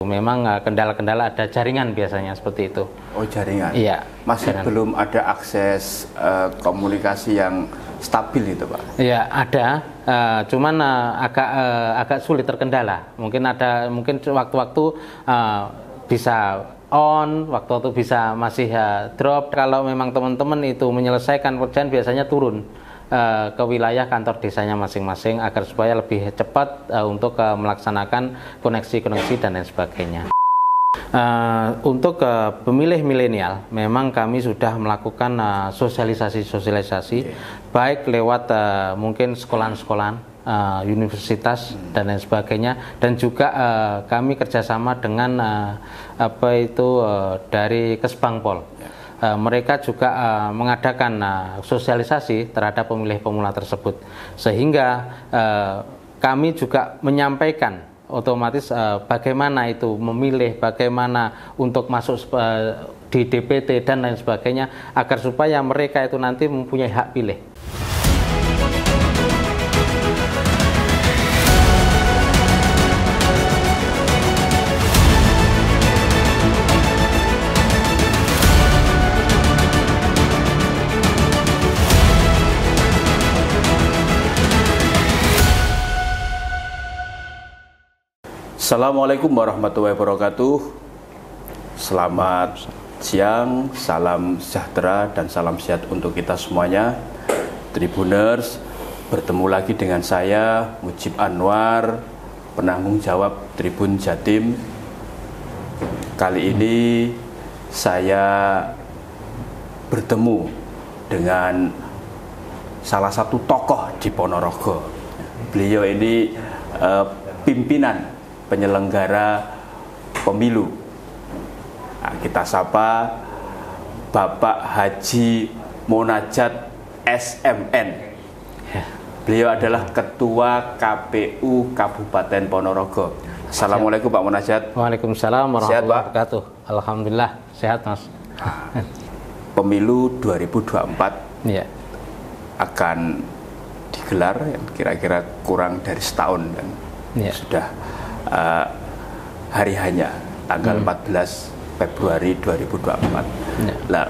Memang kendala-kendala ada jaringan biasanya seperti itu. Oh, jaringan. Iya. Masih jaringan. belum ada akses komunikasi yang stabil itu, Pak? Iya, ada. Cuman agak sulit terkendala. Mungkin waktu-waktu bisa on, waktu-waktu bisa masih drop. Kalau memang teman-teman itu menyelesaikan pekerjaan biasanya turun ke wilayah kantor desanya masing-masing agar supaya lebih cepat untuk melaksanakan koneksi-koneksi dan lain sebagainya. Untuk pemilih milenial, memang kami sudah melakukan sosialisasi, baik lewat mungkin sekolahan-sekolahan, universitas dan lain sebagainya, dan juga kami kerjasama dengan dari Kesbangpol. Mereka juga mengadakan sosialisasi terhadap pemilih pemula tersebut, sehingga kami juga menyampaikan otomatis bagaimana itu memilih, bagaimana untuk masuk di DPT dan lain sebagainya, agar supaya mereka itu nanti mempunyai hak pilih. Assalamualaikum warahmatullahi wabarakatuh. Selamat siang, salam sejahtera dan salam sehat untuk kita semuanya. Tribuners, bertemu lagi dengan saya Mujib Anwar, penanggung jawab Tribun Jatim. Kali ini saya bertemu dengan salah satu tokoh di Ponorogo. Beliau ini pimpinan penyelenggara pemilu. Nah, kita sapa Bapak Haji Monajat SMN. Beliau adalah Ketua KPU Kabupaten Ponorogo. Assalamualaikum Pak Monajat. Waalaikumsalam warahmatullahi wabarakatuh. Alhamdulillah sehat, Mas. Pemilu 2024 ya, akan digelar kira-kira kurang dari setahun kan. Ya. Sudah hari hanya tanggal 14 Februari 2024. Ya. Nah,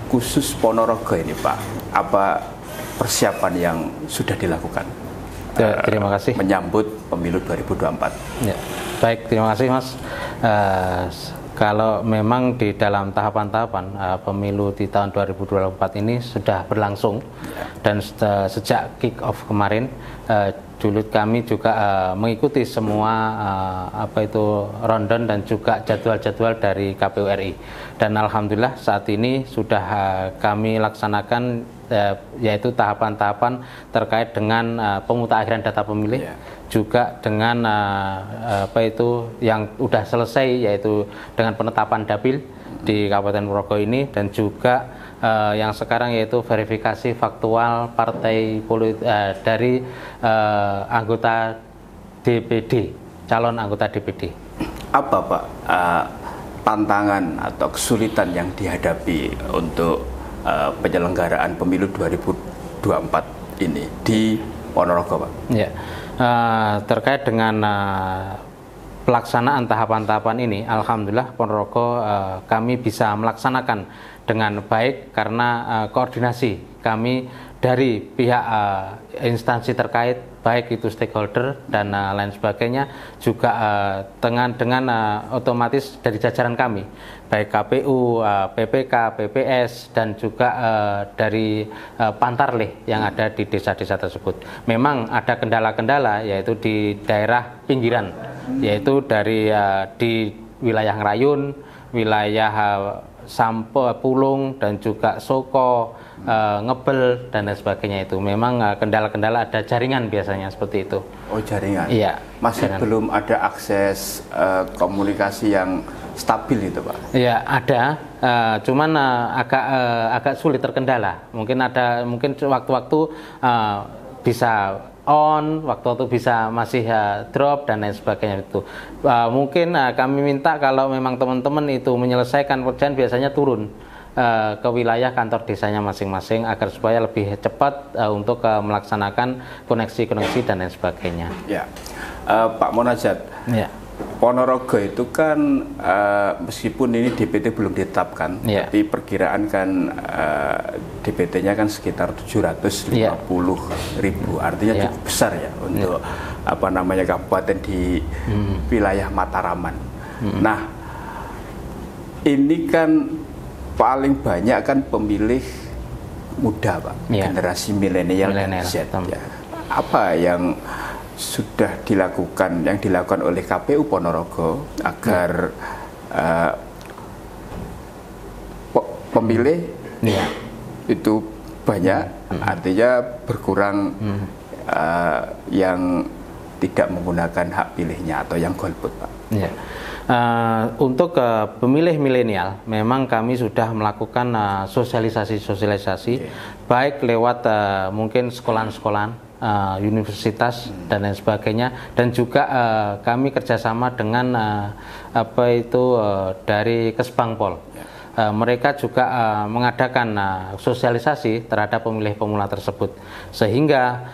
khusus Ponorogo ini Pak, apa persiapan yang sudah dilakukan? Terima kasih. Menyambut pemilu 2024. Ya. Baik, terima kasih Mas. Kalau memang di dalam tahapan-tahapan pemilu di tahun 2024 ini sudah berlangsung, dan sejak kick off kemarin, dulu kami juga mengikuti semua rundown dan juga jadwal-jadwal dari KPU RI. Dan alhamdulillah saat ini sudah kami laksanakan yaitu tahapan-tahapan terkait dengan pemutakhiran data pemilih, juga dengan yang sudah selesai, yaitu dengan penetapan dapil di Kabupaten Ponorogo ini, dan juga yang sekarang yaitu verifikasi faktual partai dari anggota DPD, calon anggota DPD. Apa Pak tantangan atau kesulitan yang dihadapi untuk penyelenggaraan pemilu 2024 ini di Ponorogo, Pak? Ya, terkait dengan pelaksanaan tahapan-tahapan ini, alhamdulillah Ponorogo kami bisa melaksanakan dengan baik karena koordinasi kami dari pihak instansi terkait, baik itu stakeholder dan lain sebagainya, juga dengan otomatis dari jajaran kami, baik KPU, PPK, PPS, dan juga dari Pantarlih yang ada di desa-desa tersebut. Memang ada kendala-kendala, yaitu di daerah pinggiran, yaitu dari di wilayah Ngerayun, wilayah Sampo, Pulung, dan juga Soko, Ngebel, dan lain sebagainya. Itu memang kendala-kendala ada jaringan biasanya seperti itu. Oh, jaringan. Iya. Masih belum ada akses komunikasi yang stabil itu, Pak? Iya, ada. Cuman agak sulit terkendala. Mungkin waktu-waktu bisa on, waktu-waktu bisa masih drop dan lain sebagainya itu. Mungkin kami minta kalau memang teman-teman itu menyelesaikan pekerjaan biasanya turun ke wilayah kantor desanya masing-masing agar supaya lebih cepat untuk melaksanakan koneksi-koneksi dan lain sebagainya. Ya, Pak Monajat. Ya. Ponorogo itu kan meskipun ini DPT belum ditetapkan, tapi perkiraan kan DPT-nya kan sekitar 750.000, artinya cukup besar ya untuk apa namanya kabupaten di wilayah Mataraman. Nah, ini kan paling banyak kan pemilih muda, Pak, generasi milenial dan Z. Ya. Apa yang sudah dilakukan, yang dilakukan oleh KPU Ponorogo agar pemilih itu banyak, artinya berkurang yang tidak menggunakan hak pilihnya atau yang golput, Pak? Untuk pemilih milenial, memang kami sudah melakukan sosialisasi, baik lewat mungkin sekolahan-sekolahan, universitas dan lain sebagainya, dan juga kami kerjasama dengan dari Kesbangpol. Mereka juga mengadakan sosialisasi terhadap pemilih pemula tersebut, sehingga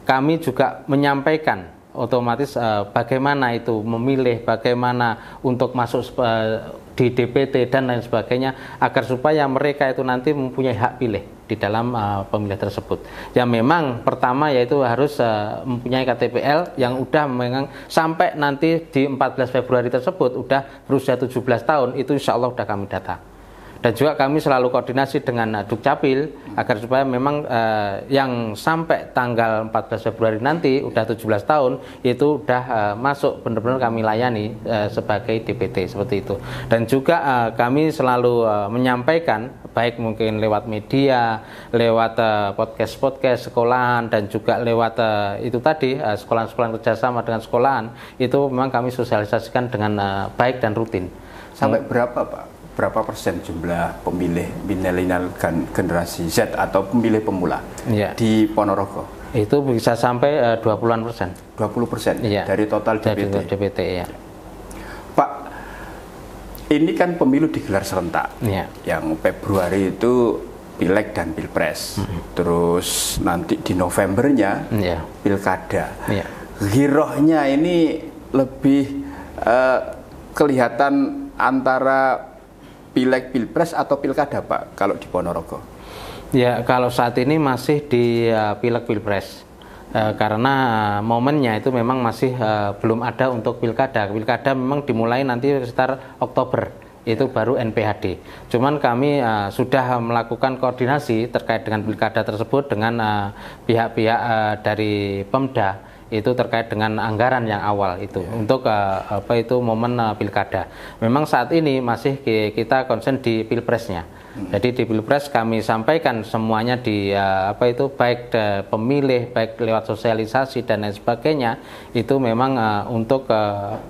kami juga menyampaikan otomatis bagaimana itu memilih, bagaimana untuk masuk di DPT dan lain sebagainya, agar supaya mereka itu nanti mempunyai hak pilih di dalam pemilih tersebut. Ya, memang pertama yaitu harus mempunyai KTPL yang udah memang sampai nanti di 14 Februari tersebut udah berusia 17 tahun, itu insya Allah udah kami data. Dan juga kami selalu koordinasi dengan Dukcapil agar supaya memang yang sampai tanggal 14 Februari nanti udah 17 tahun itu udah masuk, benar-benar kami layani sebagai DPT seperti itu. Dan juga kami selalu menyampaikan baik mungkin lewat media, lewat podcast sekolahan, dan juga lewat itu tadi sekolahan-sekolahan kerjasama dengan sekolahan, itu memang kami sosialisasikan dengan baik dan rutin. Sampai berapa, Pak? Berapa persen jumlah pemilih milenial generasi Z atau pemilih pemula di Ponorogo? Itu bisa sampai 20-an%. 20% dari total DPT. Ya. Pak, ini kan pemilu digelar serentak. Yang Februari itu Pileg dan Pilpres. Terus nanti di Novembernya Pilkada. Girohnya ini lebih kelihatan antara Pileg, Pilpres atau Pilkada, Pak, kalau di Ponorogo? Ya, kalau saat ini masih di Pileg, Pilpres, karena momennya itu memang masih belum ada untuk Pilkada. Pilkada memang dimulai nanti sekitar Oktober, itu baru NPHD. Cuman kami sudah melakukan koordinasi terkait dengan Pilkada tersebut dengan pihak-pihak dari Pemda, itu terkait dengan anggaran yang awal itu untuk momen Pilkada. Memang saat ini masih kita konsen di Pilpresnya. Jadi di Pilpres kami sampaikan semuanya di baik pemilih, baik lewat sosialisasi dan lain sebagainya, itu memang untuk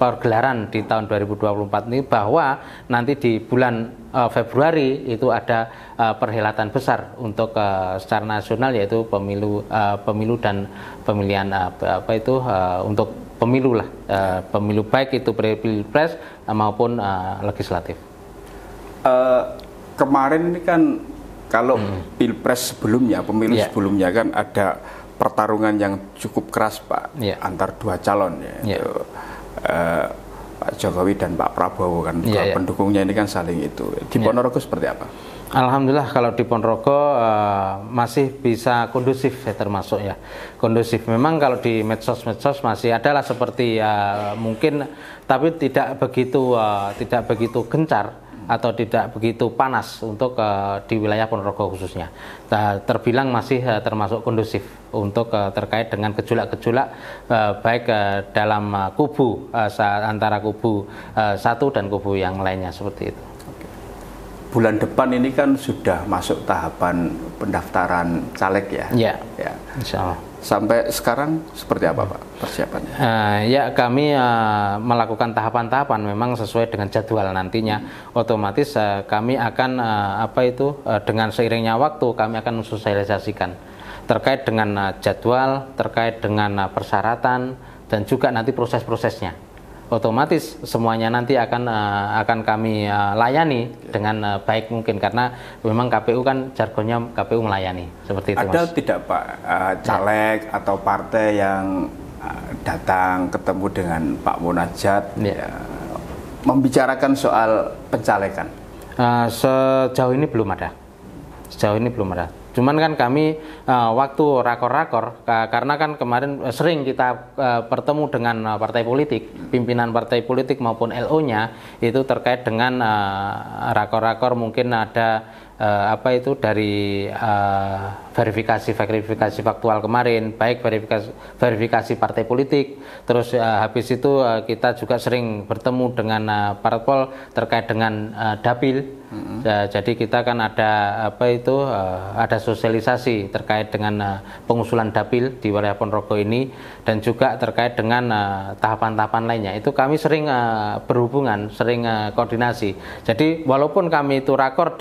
pergelaran di tahun 2024 ini, bahwa nanti di bulan Februari itu ada perhelatan besar untuk secara nasional, yaitu pemilu dan pemilihan untuk pemilu lah, pemilu baik itu Pilpres maupun legislatif. Kemarin ini kan kalau Pilpres sebelumnya, pemilu sebelumnya kan ada pertarungan yang cukup keras, Pak, antar dua calon Pak Jokowi dan Pak Prabowo kan, pendukungnya ini kan saling itu. Di Ponorogo seperti apa? Alhamdulillah kalau di Ponorogo masih bisa kondusif termasuk kondusif. Memang kalau di medsos masih adalah seperti mungkin, tapi tidak begitu gencar atau tidak begitu panas untuk di wilayah Ponorogo khususnya. Terbilang masih termasuk kondusif untuk terkait dengan gejolak-gejolak baik dalam kubu antara kubu satu dan kubu yang lainnya seperti itu. Bulan depan ini kan sudah masuk tahapan pendaftaran caleg ya. Insya Allah. Sampai sekarang seperti apa, Pak, persiapannya? Kami melakukan tahapan-tahapan memang sesuai dengan jadwal nantinya. Otomatis kami akan dengan seiringnya waktu kami akan mensosialisasikan terkait dengan jadwal, terkait dengan persyaratan, dan juga nanti proses-prosesnya. Otomatis semuanya nanti akan kami layani dengan baik mungkin, karena memang KPU kan jargonnya KPU melayani seperti itu. Ada Mas? Tidak, Pak, caleg atau partai yang datang ketemu dengan Pak Monajat ya, membicarakan soal pencalekan? Sejauh ini belum ada. Sejauh ini belum ada. Cuman kan kami waktu rakor-rakor, karena kan kemarin sering kita bertemu dengan partai politik, pimpinan partai politik maupun LO-nya, itu terkait dengan rakor-rakor mungkin ada dari verifikasi faktual kemarin, baik verifikasi partai politik, terus habis itu kita juga sering bertemu dengan parpol terkait dengan dapil. Jadi kita kan ada ada sosialisasi terkait dengan pengusulan dapil di wilayah Ponorogo ini, dan juga terkait dengan tahapan-tahapan lainnya. Itu kami sering berhubungan, sering koordinasi. Jadi walaupun kami itu rakor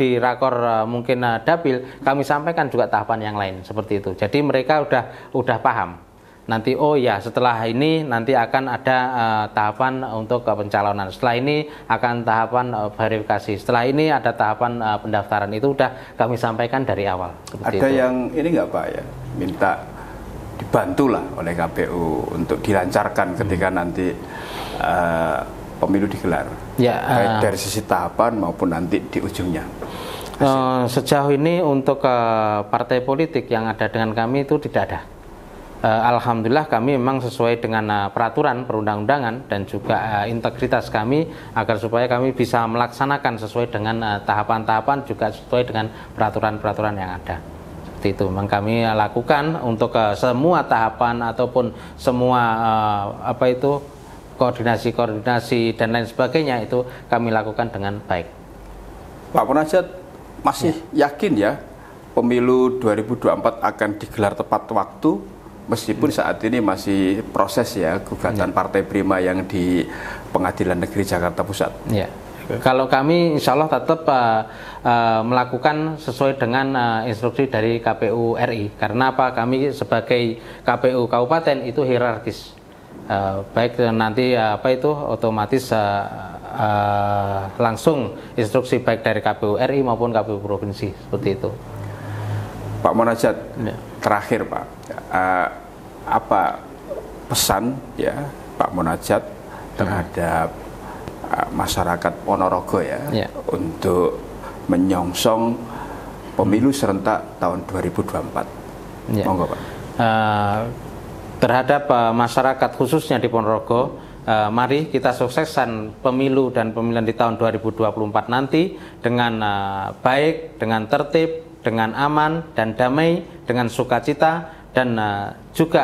mungkin dapil, kami sampaikan juga tahapan yang lain seperti itu. Jadi mereka udah paham. Nanti setelah ini nanti akan ada tahapan untuk pencalonan. Setelah ini akan tahapan verifikasi. Setelah ini ada tahapan pendaftaran. Itu udah kami sampaikan dari awal. Ada itu. Yang ini nggak Pak ya, minta dibantulah oleh KPU untuk dilancarkan ketika nanti pemilu digelar. Ya, baik dari sisi tahapan maupun nanti di ujungnya. Sejauh ini untuk partai politik yang ada dengan kami itu tidak ada. Alhamdulillah kami memang sesuai dengan peraturan perundang-undangan dan juga integritas kami, agar supaya kami bisa melaksanakan sesuai dengan tahapan-tahapan, juga sesuai dengan peraturan-peraturan yang ada. Seperti itu memang kami lakukan untuk semua tahapan ataupun semua koordinasi dan lain sebagainya, itu kami lakukan dengan baik. Pak Monajat masih yakin ya pemilu 2024 akan digelar tepat waktu? Meskipun saat ini masih proses ya gugatan Partai Prima yang di Pengadilan Negeri Jakarta Pusat. Ya, kalau kami insya Allah tetap melakukan sesuai dengan instruksi dari KPU RI. Karena apa? Kami sebagai KPU Kabupaten itu hierarkis. Baik nanti otomatis langsung instruksi baik dari KPU RI maupun KPU Provinsi, seperti itu. Pak Monajat, terakhir Pak, apa pesan ya Pak Monajat terhadap masyarakat Ponorogo ya untuk menyongsong pemilu serentak tahun 2024? Monggo Pak. Terhadap masyarakat khususnya di Ponorogo, mari kita sukseskan pemilu dan pemilihan di tahun 2024 nanti dengan baik, dengan tertib, dengan aman dan damai, dengan sukacita, dan juga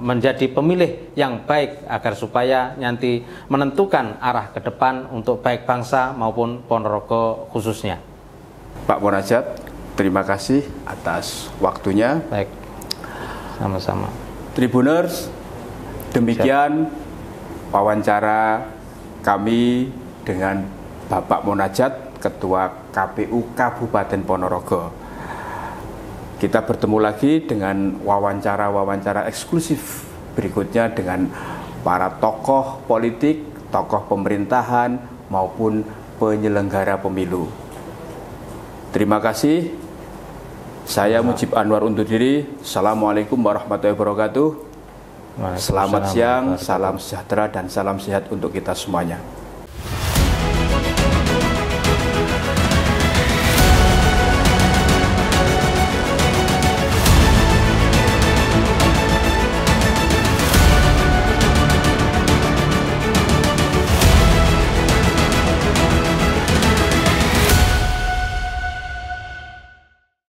menjadi pemilih yang baik, agar supaya nanti menentukan arah ke depan untuk baik bangsa maupun Ponorogo khususnya. Pak Monajat, terima kasih atas waktunya. Baik, sama-sama. Tribuners, demikian wawancara kami dengan Bapak Monajat, Ketua KPU Kabupaten Ponorogo. Kita bertemu lagi dengan wawancara-wawancara eksklusif berikutnya dengan para tokoh politik, tokoh pemerintahan, maupun penyelenggara pemilu. Terima kasih. Saya Mujib Anwar undur diri. Assalamualaikum warahmatullahi wabarakatuh. Selamat siang, salam sejahtera dan salam sehat untuk kita semuanya.